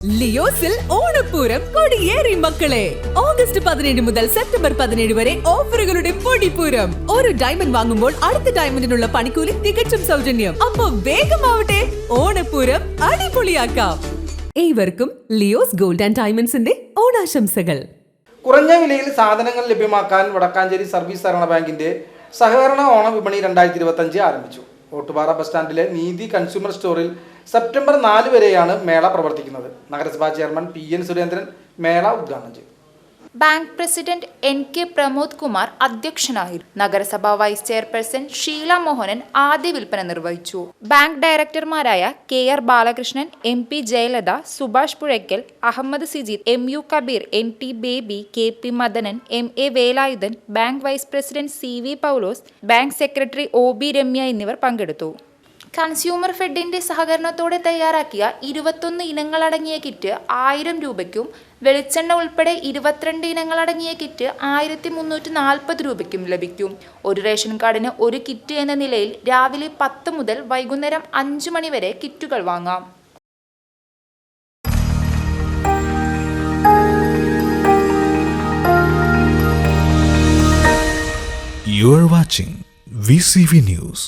ലിയോസിൽ ഓണപ്പൂരം കൊടിയേറി മക്കളെ. ഓഗസ്റ്റ് 17 മുതൽ സെപ്റ്റംബർ 17 വരെ ഓഫറുകളുടെ പൊടിപ്പൂരം. ഒരു ഡയമണ്ട് വാങ്ങുമ്പോൾ അടുത്ത ഡയമണ്ടിനുള്ള പണിക്കൂലി തികച്ചും സൗജന്യം. അപ്പൊ വേഗമാവട്ടെ, ഓണപ്പൂരം അടിപൊളിയാക്കാം. ഏവർക്കും ലിയോസ് ഗോൾഡ് ആൻഡ് ഡയമണ്ട്സിന്റെ ഓണാശംസകൾ. കുറഞ്ഞ വിലയിൽ സാധനങ്ങൾ ലഭ്യമാക്കാൻ വടക്കാഞ്ചേരി സർവീസ് സഹകരണ ബാങ്കിന്റെ സഹകരണ ഓണ വിപണി 2025 ആരംഭിച്ചു. ഓട്ടുപാറ ബസ് സ്റ്റാൻഡിലെ നീതി കൺസ്യൂമർ സ്റ്റോറിൽ സെപ്റ്റംബർ 4 വരെയാണ് മേള പ്രവർത്തിക്കുന്നത്. നഗരസഭാ ചെയർമാൻ PN സുരേന്ദ്രൻ മേള ഉദ്ഘാടനം ചെയ്തു. Bank president NK Pramod Kumar അധ്യക്ഷനായിരുന്നു. നഗരസഭാ വൈസ് ചെയർപേഴ്സൺ ഷീല മോഹനൻ ആദ്യ വിൽപ്പന നിർവഹിച്ചു. ബാങ്ക് ഡയറക്ടർമാരായ KR Balakrishnan, MP Jayalatha, Subhash Puzhakkal, Ahammed Sijith, MU Kabeer, NT Baby, KP Madanan, MA Velayudhan, bank vice president CV Paulose, bank secretary OB Ramya എന്നിവർ പങ്കെടുത്തു. കൺസ്യൂമർ ഫെഡിന്റെ സഹകരണത്തോടെ തയ്യാറാക്കിയ 21 ഇനങ്ങളടങ്ങിയ കിറ്റ് 1000 രൂപയ്ക്കും വെളിച്ചെണ്ണ ഉൾപ്പെടെ 22 ഇനങ്ങളടങ്ങിയ കിറ്റ് 1340 രൂപയ്ക്കും ലഭിക്കും. ഒരു റേഷൻ കാർഡിന് ഒരു കിറ്റ് എന്ന നിലയിൽ രാവിലെ 10 മുതൽ വൈകുന്നേരം 5 മണി വരെ കിറ്റുകൾ വാങ്ങാം. You are watching VCV News.